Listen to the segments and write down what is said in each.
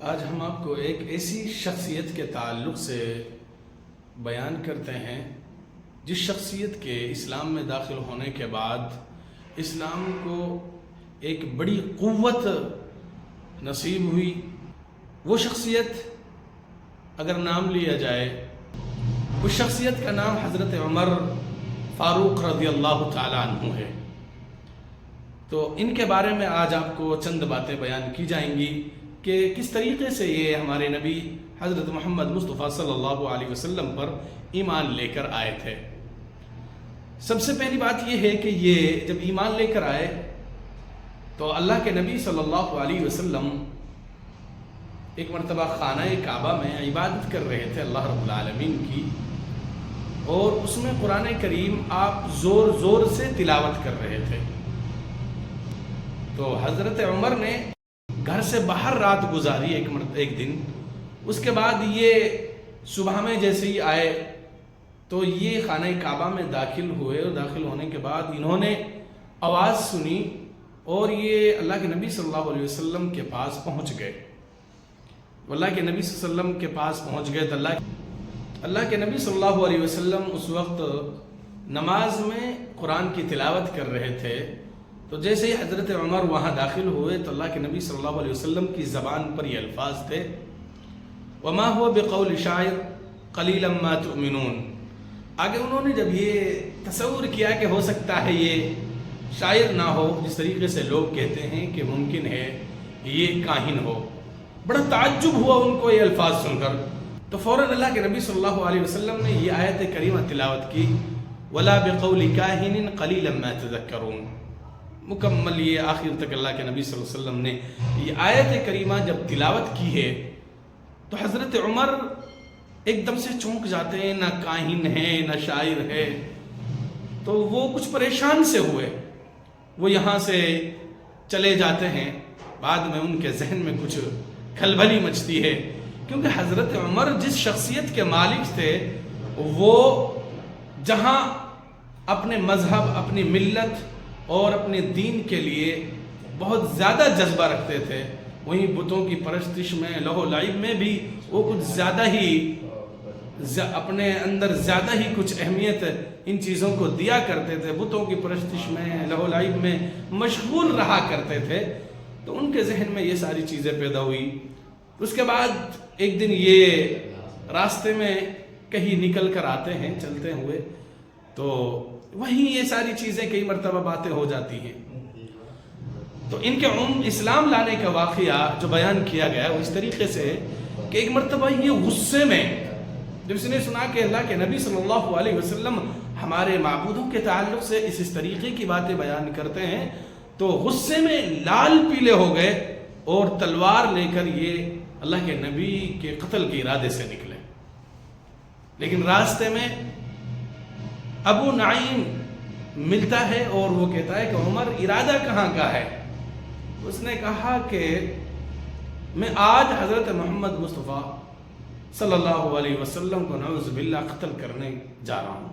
آج ہم آپ کو ایک ایسی شخصیت کے تعلق سے بیان کرتے ہیں جس شخصیت کے اسلام میں داخل ہونے کے بعد اسلام کو ایک بڑی قوت نصیب ہوئی۔ وہ شخصیت اگر نام لیا جائے، اس شخصیت کا نام حضرت عمر فاروق رضی اللہ تعالیٰ عنہ ہے۔ تو ان کے بارے میں آج آپ کو چند باتیں بیان کی جائیں گی کہ کس طریقے سے یہ ہمارے نبی حضرت محمد مصطفیٰ صلی اللہ علیہ وسلم پر ایمان لے کر آئے تھے۔ سب سے پہلی بات یہ ہے کہ یہ جب ایمان لے کر آئے تو اللہ کے نبی صلی اللہ علیہ وسلم ایک مرتبہ خانہ کعبہ میں عبادت کر رہے تھے اللہ رب العالمین کی، اور اس میں قرآن کریم آپ زور زور سے تلاوت کر رہے تھے۔ تو حضرت عمر نے گھر سے باہر رات گزاری ایک دن، اس کے بعد یہ صبح میں جیسے ہی آئے تو یہ خانہ کعبہ میں داخل ہوئے، اور داخل ہونے کے بعد انہوں نے آواز سنی اور یہ اللہ کے نبی صلی اللہ علیہ وسلم کے پاس پہنچ گئے۔ اللہ کے نبی صلی اللہ علیہ وسلم کے پاس پہنچ گئے تو اللہ کے نبی صلی اللہ علیہ وسلم اس وقت نماز میں قرآن کی تلاوت کر رہے تھے۔ تو جیسے ہی حضرت عمر وہاں داخل ہوئے تو اللہ کے نبی صلی اللہ علیہ وسلم کی زبان پر یہ الفاظ تھے، وَمَا هُوَ بِقَوْلِ شَاعِرٍ قَلِيلًا مَا تُؤْمِنُونَ۔ آگے انہوں نے جب یہ تصور کیا کہ ہو سکتا ہے یہ شاعر نہ ہو، جس طریقے سے لوگ کہتے ہیں کہ ممکن ہے یہ کاہن ہو، بڑا تعجب ہوا ان کو یہ الفاظ سن کر۔ تو فوراً اللہ کے نبی صلی اللہ علیہ وسلم نے یہ آیت کریمہ تلاوت کی، وَلَا بِقَوْلِ كَاهِنٍ قَلِيلًا مَا تَذَكَّرُونَ۔ مکمل یہ آخر تک اللہ کے نبی صلی اللہ علیہ وسلم نے یہ آیت کریمہ جب تلاوت کی ہے تو حضرت عمر ایک دم سے چونک جاتے ہیں، نہ کاہن ہے نہ شاعر ہے۔ تو وہ کچھ پریشان سے ہوئے، وہ یہاں سے چلے جاتے ہیں۔ بعد میں ان کے ذہن میں کچھ کھلبلی مچتی ہے، کیونکہ حضرت عمر جس شخصیت کے مالک تھے، وہ جہاں اپنے مذہب، اپنی ملت اور اپنے دین کے لیے بہت زیادہ جذبہ رکھتے تھے، وہیں بتوں کی پرستش میں، لہو لعب میں بھی وہ کچھ زیادہ ہی اپنے اندر زیادہ ہی کچھ اہمیت ان چیزوں کو دیا کرتے تھے، بتوں کی پرستش میں، لہو لعب میں مشغول رہا کرتے تھے۔ تو ان کے ذہن میں یہ ساری چیزیں پیدا ہوئی۔ اس کے بعد ایک دن یہ راستے میں کہیں نکل کر آتے ہیں چلتے ہوئے، تو وہیں یہ ساری چیزیں کئی مرتبہ باتیں ہو جاتی ہیں۔ تو ان کے اسلام لانے کا واقعہ جو بیان کیا گیا ہے وہ اس طریقے سے کہ ایک مرتبہ یہ غصے میں جب اس نے سنا کہ اللہ کے نبی صلی اللہ علیہ وسلم ہمارے معبودوں کے تعلق سے اس طریقے کی باتیں بیان کرتے ہیں، تو غصے میں لال پیلے ہو گئے اور تلوار لے کر یہ اللہ کے نبی کے قتل کے ارادے سے نکلے۔ لیکن راستے میں ابو نعیم ملتا ہے اور وہ کہتا ہے کہ عمر ارادہ کہاں کا ہے؟ اس نے کہا کہ میں آج حضرت محمد مصطفیٰ صلی اللہ علیہ وسلم کو نعوذ باللہ قتل کرنے جا رہا ہوں۔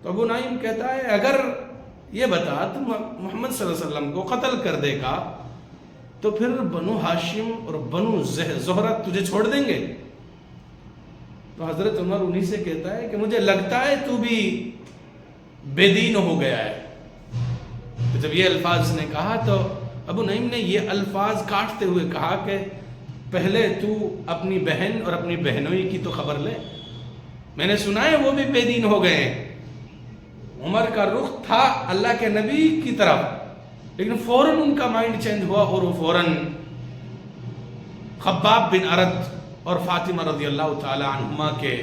تو ابو نعیم کہتا ہے اگر یہ بتا تو محمد صلی اللہ علیہ وسلم کو قتل کر دے گا تو پھر بنو ہاشم اور بنو زہرہ تجھے چھوڑ دیں گے؟ تو حضرت عمر انہی سے کہتا ہے کہ مجھے لگتا ہے تو بھی بے دین ہو گیا ہے۔ تو جب یہ الفاظ نے کہا تو ابو نعیم نے یہ الفاظ کاٹتے ہوئے کہا کہ پہلے تو اپنی بہن اور اپنی بہنوئی کی تو خبر لے، میں نے سنا ہے وہ بھی بے دین ہو گئے ہیں۔ عمر کا رخ تھا اللہ کے نبی کی طرف، لیکن فوراً ان کا مائنڈ چینج ہوا اور وہ فوراً خباب بن ارد اور فاطمہ رضی اللہ تعالی عنہما کے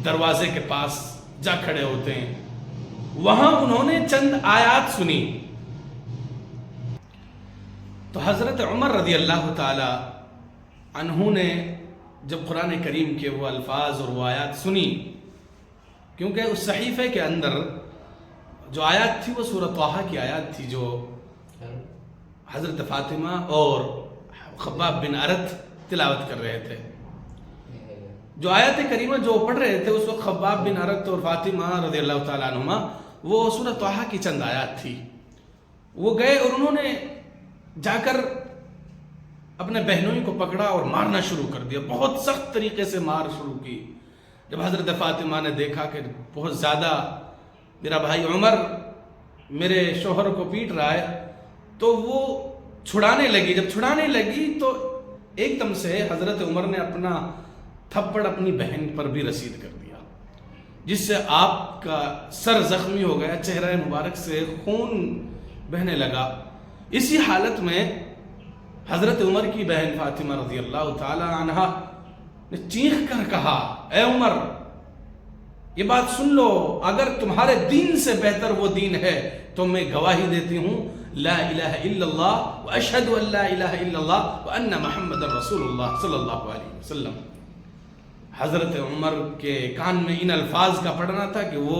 دروازے کے پاس جا کھڑے ہوتے ہیں۔ وہاں انہوں نے چند آیات سنی تو حضرت عمر رضی اللہ تعالی عنہ نے جب قرآن کریم کے وہ الفاظ اور وہ آیات سنی، کیونکہ اس صحیفے کے اندر جو آیات تھی وہ سورۃ طٰہٰ کی آیات تھی جو حضرت فاطمہ اور خباب بن ارد تلاوت کر رہے تھے۔ جو آیت کریمہ جو پڑھ رہے تھے اس وقت خباب بن ارد اور فاطمہ رضی اللہ تعالیٰ عنہما، وہ سورۃ طٰہٰ کی چند آیات تھی۔ وہ گئے اور انہوں نے جا کر اپنے بہنوئی کو پکڑا اور مارنا شروع کر دیا، بہت سخت طریقے سے مار شروع کی۔ جب حضرت فاطمہ نے دیکھا کہ بہت زیادہ میرا بھائی عمر میرے شوہر کو پیٹ رہا ہے تو وہ چھڑانے لگی۔ جب چھڑانے لگی تو ایک دم سے حضرت عمر نے اپنا تھپڑ اپنی بہن پر بھی رسید کر دیا، جس سے آپ کا سر زخمی ہو گیا، چہرہ مبارک سے خون بہنے لگا۔ اسی حالت میں حضرت عمر کی بہن فاطمہ رضی اللہ تعالی عنہا نے چیخ کر کہا، اے عمر یہ بات سن لو، اگر تمہارے دین سے بہتر وہ دین ہے تو میں گواہی دیتی ہوں لا الہ الا اللہ واشہد ان لا الہ الا اللہ وان محمد رسول اللہ صلی اللہ علیہ وسلم۔ حضرت عمر کے کان میں ان الفاظ کا پڑھنا تھا کہ وہ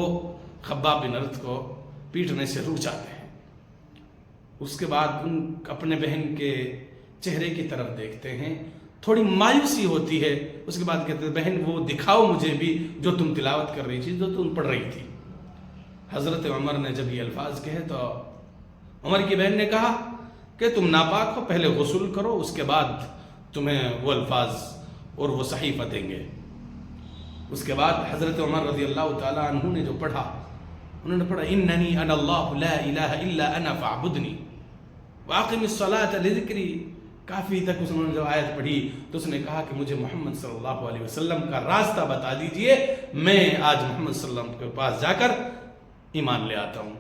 خباب بن ارت کو پیٹنے سے رک جاتے ہیں۔ اس کے بعد ان اپنے بہن کے چہرے کی طرف دیکھتے ہیں، تھوڑی مایوسی ہوتی ہے۔ اس کے بعد کہتے ہیں بہن وہ دکھاؤ مجھے بھی جو تم تلاوت کر رہی تھی، جو تم پڑھ رہی تھی۔ حضرت عمر نے جب یہ الفاظ کہے تو عمر کی بہن نے کہا کہ تم ناپاک ہو، پہلے غسل کرو، اس کے بعد تمہیں وہ الفاظ اور وہ صحیفہ دیں گے۔ اس کے بعد حضرت عمر رضی اللہ تعالی عنہ نے جو پڑھا، انہوں نے پڑھا اننی انا اللہ لا الہ الا انا فاعبدنی واقم الصلاۃ لذکری۔ کافی تک انہوں نے جو آیت پڑھی تو اس نے کہا کہ مجھے محمد صلی اللہ علیہ وسلم کا راستہ بتا دیجئے، میں آج محمد صلی اللہ علیہ وسلم کے پاس جا کر ایمان لے آتا ہوں۔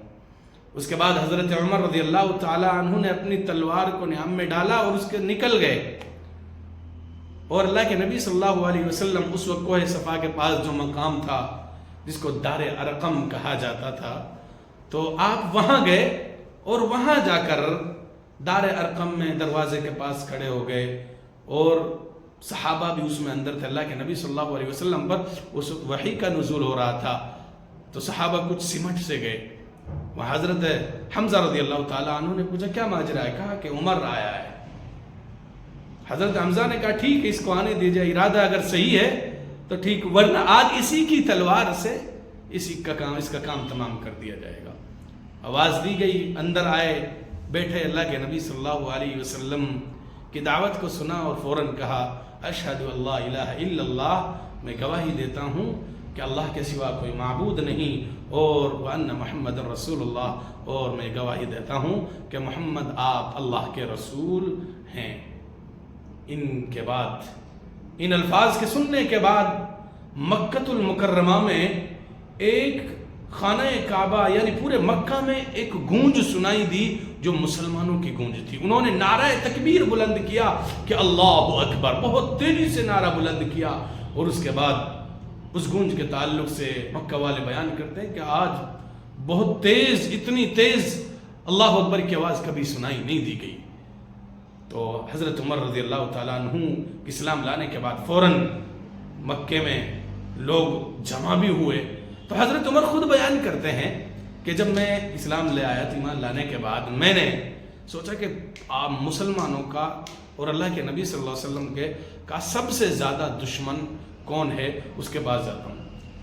اس کے بعد حضرت عمر رضی اللہ تعالی عنہ نے اپنی تلوار کو نیام میں ڈالا اور اس کے نکل گئے، اور اللہ کے نبی صلی اللہ علیہ وسلم اس وقت کوہ صفا کے پاس جو مقام تھا جس کو دار ارقم کہا جاتا تھا، تو آپ وہاں گئے اور وہاں جا کر دار ارقم میں دروازے کے پاس کھڑے ہو گئے، اور صحابہ بھی اس میں اندر تھے۔ اللہ کے نبی صلی اللہ علیہ وسلم پر اس وقت وحی کا نزول ہو رہا تھا، تو صحابہ کچھ سمٹ سے گئے۔ وہاں حضرت حمزہ رضی اللہ تعالیٰ عنہ نے پوچھا کیا ماجرا ہے؟ کہا کہ عمر آیا ہے۔ حضرت حمزہ نے کہا ٹھیک ہے، اس کو آنے دیجئے، ارادہ اگر صحیح ہے تو ٹھیک، ورنہ آج اسی کی تلوار سے اس کا کام تمام کر دیا جائے گا۔ آواز دی گئی، اندر آئے، بیٹھے، اللہ کے نبی صلی اللہ علیہ وسلم کی دعوت کو سنا اور فوراً کہا اشہد ان لا الہ الا اللہ، میں گواہی دیتا ہوں کہ اللہ کے سوا کوئی معبود نہیں، اور وان محمد رسول اللہ، اور میں گواہی دیتا ہوں کہ محمد آپ اللہ کے رسول ہیں۔ ان کے بعد، ان الفاظ کے سننے کے بعد مکہ المکرمہ میں ایک خانہ کعبہ یعنی پورے مکہ میں ایک گونج سنائی دی جو مسلمانوں کی گونج تھی۔ انہوں نے نعرہ تکبیر بلند کیا کہ اللہ اکبر، بہت تیزی سے نعرہ بلند کیا، اور اس کے بعد اس گونج کے تعلق سے مکہ والے بیان کرتے ہیں کہ آج بہت تیز، اتنی تیز اللہ اکبر کی آواز کبھی سنائی نہیں دی گئی۔ تو حضرت عمر رضی اللہ تعالیٰ عنہ اسلام لانے کے بعد فوراً مکے میں لوگ جمع بھی ہوئے۔ تو حضرت عمر خود بیان کرتے ہیں کہ جب میں اسلام لے آیا تھا، ایمان لانے کے بعد میں نے سوچا کہ آپ مسلمانوں کا اور اللہ کے نبی صلی اللہ علیہ وسلم کے کا سب سے زیادہ دشمن کون ہے، اس کے پاس جاتا ہوں۔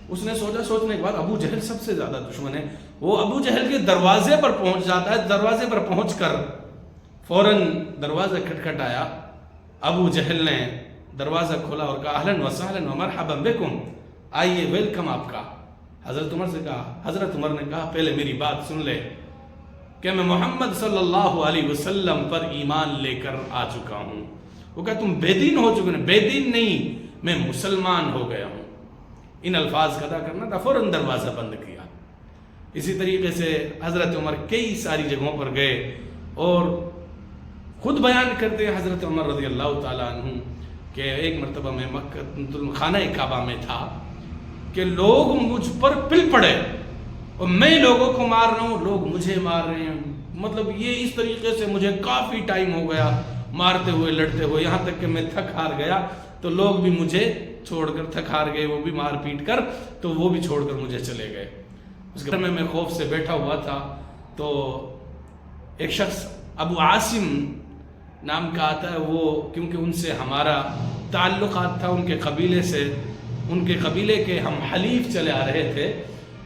اس نے سوچنے کے بعد ابو جہل سب سے زیادہ دشمن ہے۔ وہ ابو جہل کے دروازے پر پہنچ جاتا ہے، دروازے پر پہنچ کر فوراً دروازہ کھٹکھٹایا۔ ابو جہل نے دروازہ کھولا اور کہا اہلاً وسہلاً ومرحبا بکم، آئیے، ویلکم آپ کا۔ حضرت عمر سے کہا، حضرت عمر نے کہا پہلے میری بات سن لے کہ میں محمد صلی اللہ علیہ وسلم پر ایمان لے کر آ چکا ہوں۔ وہ کہا تم بے دین ہو چکے؟ بے دین نہیں، میں مسلمان ہو گیا ہوں۔ ان الفاظ کا ادا کرنا تھا، فوراً دروازہ بند کیا۔ اسی طریقے سے حضرت عمر کئی ساری جگہوں پر گئے اور خود بیان کرتے ہیں حضرت عمر رضی اللہ تعالیٰ عنہ کہ ایک مرتبہ میں مکہ خانہ کعبہ میں تھا کہ لوگ مجھ پر پل پڑے اور میں لوگوں کو مار رہا ہوں، لوگ مجھے مار رہے ہیں۔ مطلب یہ اس طریقے سے مجھے کافی ٹائم ہو گیا مارتے ہوئے، لڑتے ہوئے، یہاں تک کہ میں تھک ہار گیا، تو لوگ بھی مجھے چھوڑ کر تھک ہار گئے، وہ بھی مار پیٹ کر، تو وہ بھی چھوڑ کر مجھے چلے گئے۔ اس کے بعد میں خوف سے بیٹھا ہوا تھا تو ایک شخص ابو عاصم نام کا آتا ہے، وہ کیونکہ ان سے ہمارا تعلقات تھا، ان کے قبیلے سے، ان کے قبیلے کے ہم حلیف چلے آ رہے تھے،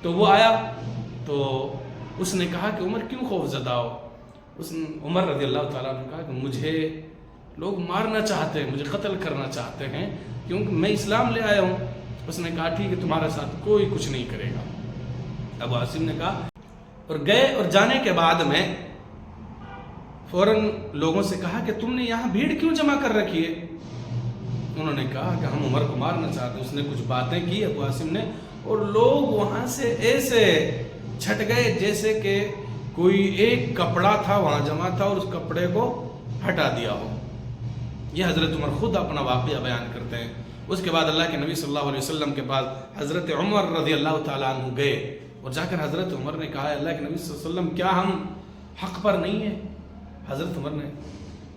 تو وہ آیا تو اس نے کہا کہ عمر کیوں خوف زدہ ہو؟ عمر رضی اللہ تعالیٰ نے کہا کہ مجھے لوگ مارنا چاہتے ہیں، مجھے قتل کرنا چاہتے ہیں کیونکہ میں اسلام لے آیا ہوں۔ اس نے کہا ٹھیک ہے، تمہارے ساتھ کوئی کچھ نہیں کرے گا۔ ابو عاصم نے کہا اور گئے، اور جانے کے بعد میں فوراً لوگوں سے کہا کہ تم نے یہاں بھیڑ کیوں جمع کر رکھی ہے؟ انہوں نے کہا کہ ہم عمر کو مارنا چاہتے ہیں۔ اس نے کچھ باتیں کی ابو عاصم نے، اور لوگ وہاں سے ایسے چھٹ گئے جیسے کہ کوئی ایک کپڑا تھا وہاں جمع تھا اور اس کپڑے کو ہٹا دیا ہو۔ یہ حضرت عمر خود اپنا واقعہ بیان کرتے ہیں۔ اس کے بعد اللہ کے نبی صلی اللہ علیہ وسلم کے پاس حضرت عمر رضی اللہ تعالیٰ عنہ گئے، اور جا کر حضرت عمر نے کہا اللہ کے نبی صلی اللہ علیہ وسلم کیا ہم حق پر نہیں ہیں؟ حضرت عمر نے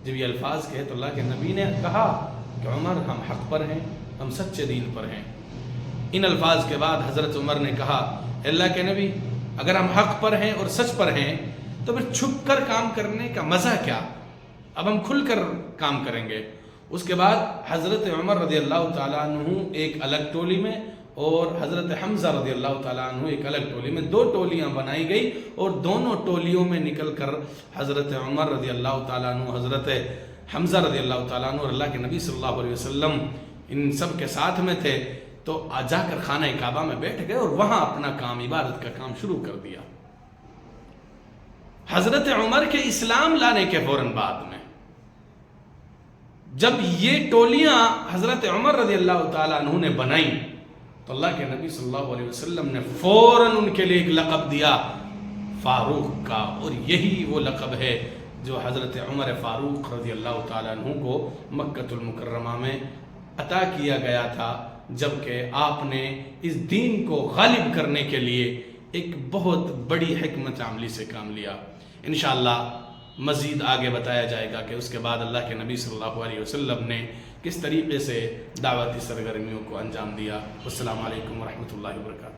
جب یہ الفاظ کہے تو اللہ کے نبی نے کہا کہ عمر ہم حق پر ہیں، ہم سچے دین پر ہیں۔ ان الفاظ کے بعد حضرت عمر نے کہا اللہ کے نبی اگر ہم حق پر ہیں اور سچ پر ہیں تو پھر چھپ کر کام کرنے کا مزہ کیا؟ اب ہم کھل کر کام کریں گے۔ اس کے بعد حضرت عمر رضی اللہ تعالیٰ عنہ ایک الگ ٹولی میں اور حضرت حمزہ رضی اللہ تعالیٰ عنہ ایک الگ ٹولی میں، دو ٹولیاں بنائی گئی، اور دونوں ٹولیوں میں نکل کر حضرت عمر رضی اللہ تعالیٰ عنہ، حضرت حمزہ رضی اللہ تعالیٰ عنہ اور اللہ کے نبی صلی اللہ علیہ وسلم ان سب کے ساتھ میں تھے، تو جا کر خانہ کعبہ میں بیٹھ گئے اور وہاں اپنا کام، عبادت کا کام شروع کر دیا۔ حضرت عمر کے اسلام لانے کے فوراً بعد میں جب یہ ٹولیاں حضرت عمر رضی اللہ تعالیٰ عنہ نے بنائیں تو اللہ کے نبی صلی اللہ علیہ وسلم نے فوراً ان کے لیے ایک لقب دیا فاروق کا، اور یہی وہ لقب ہے جو حضرت عمر فاروق رضی اللہ تعالیٰ عنہ کو مکۃ المکرمہ میں عطا کیا گیا تھا، جبکہ آپ نے اس دین کو غالب کرنے کے لیے ایک بہت بڑی حکمت عملی سے کام لیا۔ انشاءاللہ مزید آگے بتایا جائے گا کہ اس کے بعد اللہ کے نبی صلی اللہ علیہ وسلم نے کس طریقے سے دعوتی سرگرمیوں کو انجام دیا۔ السلام علیکم ورحمۃ اللہ وبرکاتہ۔